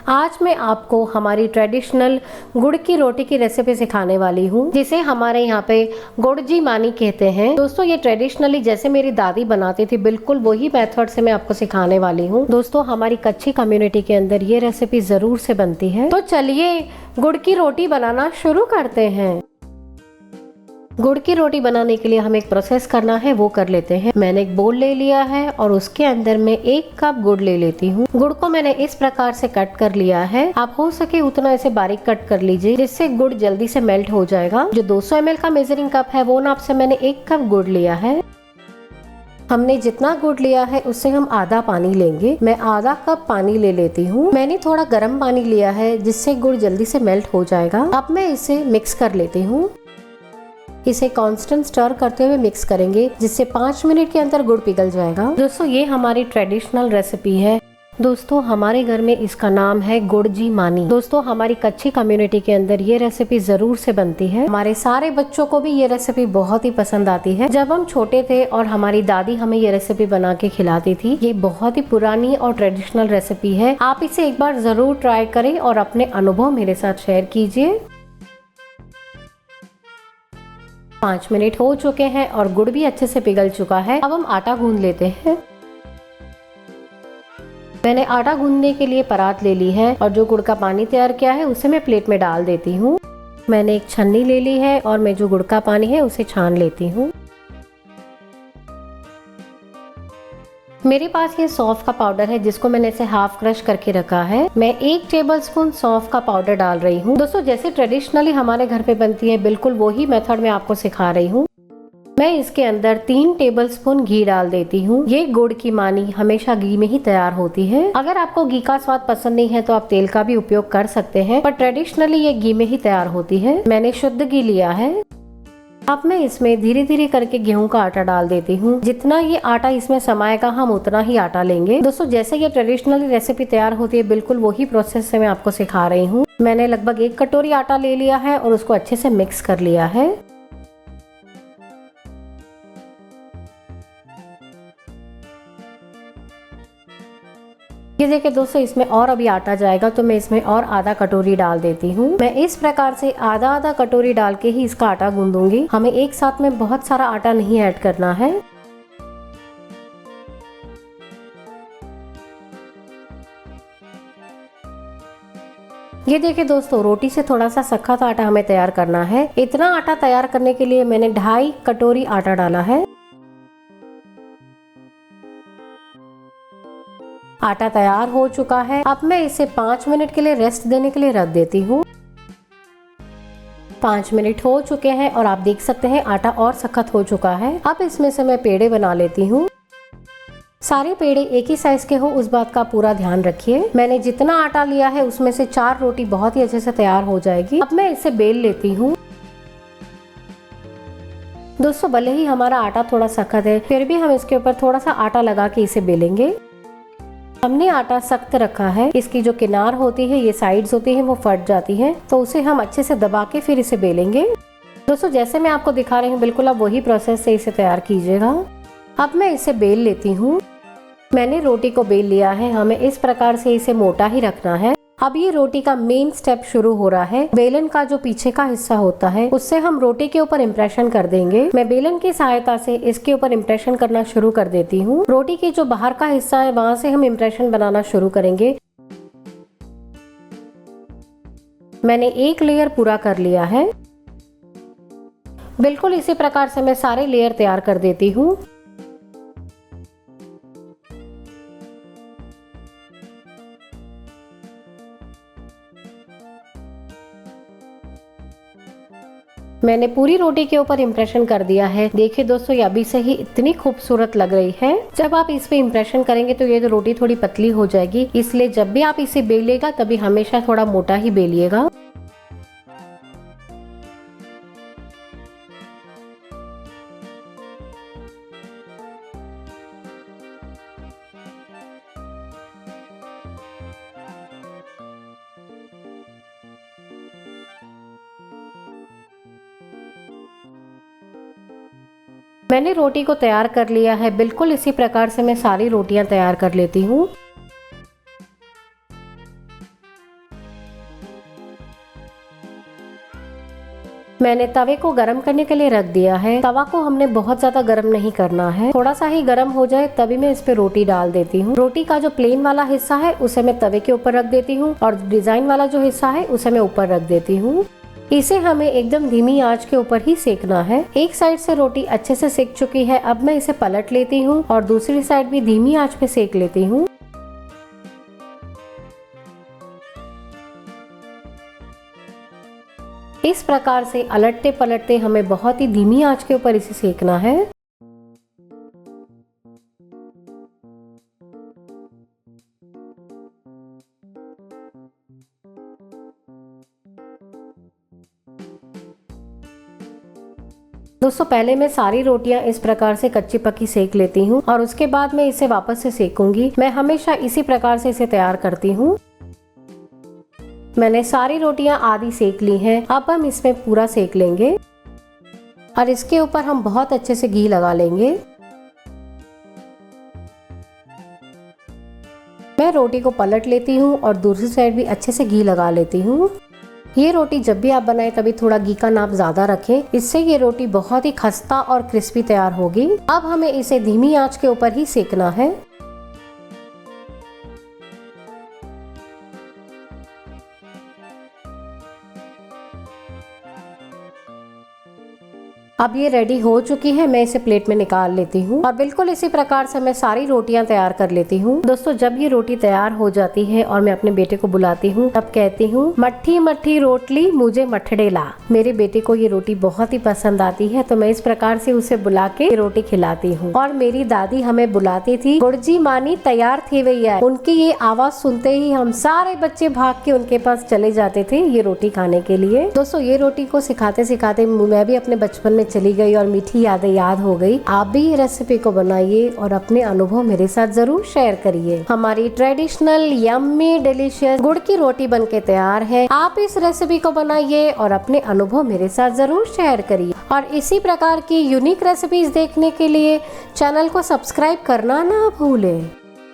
आज मैं आपको हमारी ट्रेडिशनल गुड़ की रोटी की रेसिपी सिखाने वाली हूँ, जिसे हमारे यहाँ पे गुड़जी मानी कहते हैं। दोस्तों ये ट्रेडिशनली जैसे मेरी दादी बनाती थी बिल्कुल वही मेथड से मैं आपको सिखाने वाली हूँ। दोस्तों हमारी कच्ची कम्युनिटी के अंदर ये रेसिपी जरूर से बनती है। तो चलिए गुड़ की रोटी बनाना शुरू करते हैं। गुड़ की रोटी बनाने के लिए हमें एक प्रोसेस करना है, वो कर लेते हैं। मैंने एक बोल ले लिया है और उसके अंदर मैं 1 कप गुड़ ले लेती हूँ। गुड़ को मैंने इस प्रकार से कट कर लिया है। आप हो सके उतना इसे बारीक कट कर लीजिए, जिससे गुड़ जल्दी से मेल्ट हो जाएगा। जो 200 ml का मेजरिंग कप है वो नाप से मैंने 1 कप गुड़ लिया है। हमने जितना गुड़ लिया है उससे हम आधा पानी लेंगे। मैं आधा कप पानी ले लेती हूँ। मैंने थोड़ा गर्म पानी लिया है जिससे गुड़ जल्दी से मेल्ट हो जाएगा। अब मैं इसे मिक्स कर लेती हूँ। इसे कांस्टेंट स्टर करते हुए मिक्स करेंगे, जिससे 5 मिनट के अंदर गुड़ पिघल जाएगा। दोस्तों ये हमारी ट्रेडिशनल रेसिपी है। दोस्तों हमारे घर में इसका नाम है गुड़जी मानी। दोस्तों हमारी कच्ची कम्युनिटी के अंदर ये रेसिपी जरूर से बनती है। हमारे सारे बच्चों को भी ये रेसिपी बहुत ही पसंद आती है। जब हम छोटे थे और हमारी दादी हमें ये रेसिपी बना के खिलाती थी। ये बहुत ही पुरानी और ट्रेडिशनल रेसिपी है। आप इसे एक बार जरूर ट्राई करें और अपने अनुभव मेरे साथ शेयर कीजिए। 5 मिनट हो चुके हैं और गुड़ भी अच्छे से पिघल चुका है। अब हम आटा गूंद लेते हैं। मैंने आटा गूंदने के लिए परात ले ली है और जो गुड़ का पानी तैयार किया है उसे मैं प्लेट में डाल देती हूँ। मैंने एक छन्नी ले ली है और मैं जो गुड़ का पानी है उसे छान लेती हूँ। मेरे पास ये सौंफ का पाउडर है जिसको मैंने इसे हाफ क्रश करके रखा है। मैं 1 टेबलस्पून सौंफ का पाउडर डाल रही हूँ। दोस्तों जैसे ट्रेडिशनली हमारे घर पे बनती है बिल्कुल वही मेथड मैं आपको सिखा रही हूँ। मैं इसके अंदर 3 टेबलस्पून घी डाल देती हूँ। ये गुड़ की मानी हमेशा घी में ही तैयार होती है। अगर आपको घी का स्वाद पसंद नहीं है तो आप तेल का भी उपयोग कर सकते हैं, पर ट्रेडिशनली ये घी में ही तैयार होती है। मैंने शुद्ध घी लिया है। अब मैं इसमें धीरे धीरे करके गेहूं का आटा डाल देती हूँ। जितना ये आटा इसमें समाएगा हम उतना ही आटा लेंगे। दोस्तों जैसे ये ट्रेडिशनली रेसिपी तैयार होती है बिल्कुल वही प्रोसेस से मैं आपको सिखा रही हूँ। मैंने लगभग 1 कटोरी आटा ले लिया है और उसको अच्छे से मिक्स कर लिया है। ये देखिए दोस्तों इसमें और अभी आटा जाएगा तो मैं इसमें और आधा कटोरी डाल देती हूँ। मैं इस प्रकार से आधा आधा कटोरी डाल के ही इसका आटा गूंदूंगी। हमें एक साथ में बहुत सारा आटा नहीं ऐड करना है। ये देखिए दोस्तों रोटी से थोड़ा सा सख्त आटा हमें तैयार करना है। इतना आटा तैयार करने के लिए मैंने 2.5 कटोरी आटा डाला है। आटा तैयार हो चुका है। अब मैं इसे 5 मिनट के लिए रेस्ट देने के लिए रख देती हूँ। 5 मिनट हो चुके हैं और आप देख सकते हैं आटा और सख्त हो चुका है। अब इसमें से मैं पेड़े बना लेती हूँ। सारे पेड़े एक ही साइज के हो उस बात का पूरा ध्यान रखिए। मैंने जितना आटा लिया है उसमें से 4 रोटी बहुत ही अच्छे से तैयार हो जाएगी। अब मैं इसे बेल लेती हूँ। दोस्तों भले ही हमारा आटा थोड़ा सख्त है फिर भी हम इसके ऊपर थोड़ा सा आटा लगा के इसे बेलेंगे। हमने आटा सख्त रखा है। इसकी जो किनार होती है, ये साइड्स होती हैं, वो फट जाती हैं, तो उसे हम अच्छे से दबा के फिर इसे बेलेंगे। दोस्तों जैसे मैं आपको दिखा रही हूँ बिल्कुल आप वही प्रोसेस से इसे तैयार कीजिएगा। अब मैं इसे बेल लेती हूँ। मैंने रोटी को बेल लिया है। हमें इस प्रकार से इसे मोटा ही रखना है। अब ये रोटी का मेन स्टेप शुरू हो रहा है। बेलन का जो पीछे का हिस्सा होता है उससे हम रोटी के ऊपर इम्प्रेशन कर देंगे। मैं बेलन की सहायता से इसके ऊपर इम्प्रेशन करना शुरू कर देती हूँ। रोटी की जो बाहर का हिस्सा है वहां से हम इम्प्रेशन बनाना शुरू करेंगे। मैंने 1 लेयर पूरा कर लिया है। बिल्कुल इसी प्रकार से मैं सारे लेयर तैयार कर देती हूँ। मैंने पूरी रोटी के ऊपर इम्प्रेशन कर दिया है। देखिए दोस्तों ये अभी से ही इतनी खूबसूरत लग रही है। जब आप इस पे इम्प्रेशन करेंगे तो ये रोटी थोड़ी पतली हो जाएगी, इसलिए जब भी आप इसे बेलिएगा तभी हमेशा थोड़ा मोटा ही बेलिएगा। मैंने रोटी को तैयार कर लिया है। बिल्कुल इसी प्रकार से मैं सारी रोटियां तैयार कर लेती हूँ। मैंने तवे को गरम करने के लिए रख दिया है। तवा को हमने बहुत ज्यादा गरम नहीं करना है, थोड़ा सा ही गरम हो जाए तभी मैं इस पे रोटी डाल देती हूँ। रोटी का जो प्लेन वाला हिस्सा है उसे मैं तवे के ऊपर रख देती हूँ और डिजाइन वाला जो हिस्सा है उसे मैं ऊपर रख देती हूँ। इसे हमें एकदम धीमी आंच के ऊपर ही सेकना है। एक साइड से रोटी अच्छे से सेक चुकी है, अब मैं इसे पलट लेती हूँ और दूसरी साइड भी धीमी आंच पे सेक लेती हूँ। इस प्रकार से अलटते पलटते हमें बहुत ही धीमी आंच के ऊपर इसे सेकना है। दोस्तों पहले मैं सारी रोटियां इस प्रकार से कच्ची पक्की सेक लेती हूँ और उसके बाद मैं इसे वापस से सेकूंगी। मैं हमेशा इसी प्रकार से इसे तैयार करती हूँ। मैंने सारी रोटियां आधी सेक ली हैं, अब हम इसमें पूरा सेक लेंगे और इसके ऊपर हम बहुत अच्छे से घी लगा लेंगे। मैं रोटी को पलट लेती हूँ और दूसरी साइड भी अच्छे से घी लगा लेती हूँ। ये रोटी जब भी आप बनाएं तभी थोड़ा घी का नाप ज्यादा रखें, इससे ये रोटी बहुत ही खस्ता और क्रिस्पी तैयार होगी। अब हमें इसे धीमी आंच के ऊपर ही सेकना है। अब ये रेडी हो चुकी है, मैं इसे प्लेट में निकाल लेती हूँ और बिल्कुल इसी प्रकार से मैं सारी रोटियां तैयार कर लेती हूँ। दोस्तों जब ये रोटी तैयार हो जाती है और मैं अपने बेटे को बुलाती हूँ तब कहती हूँ, मट्ठी मट्ठी रोटली मुझे मठड़े ला। मेरे बेटे को ये रोटी बहुत ही पसंद आती है, तो मैं इस प्रकार से उसे बुला के रोटी खिलाती हूँ। और मेरी दादी हमें बुलाती थी, गुड़जी मानी तैयार थी भैया। उनकी ये आवाज सुनते ही हम सारे बच्चे भाग के उनके पास चले जाते थे ये रोटी खाने के लिए। दोस्तों ये रोटी को सिखाते सिखाते मैं भी अपने बचपन में चली गई और मीठी यादें याद हो गई। आप भी ये रेसिपी को बनाइए और अपने अनुभव मेरे साथ जरूर शेयर करिए। हमारी ट्रेडिशनल यम्मी डिलीशियस गुड़ की रोटी बनके तैयार है। आप इस रेसिपी को बनाइए और अपने अनुभव मेरे साथ जरूर शेयर करिए। और इसी प्रकार की यूनिक रेसिपीज देखने के लिए चैनल को सब्सक्राइब करना ना भूलें।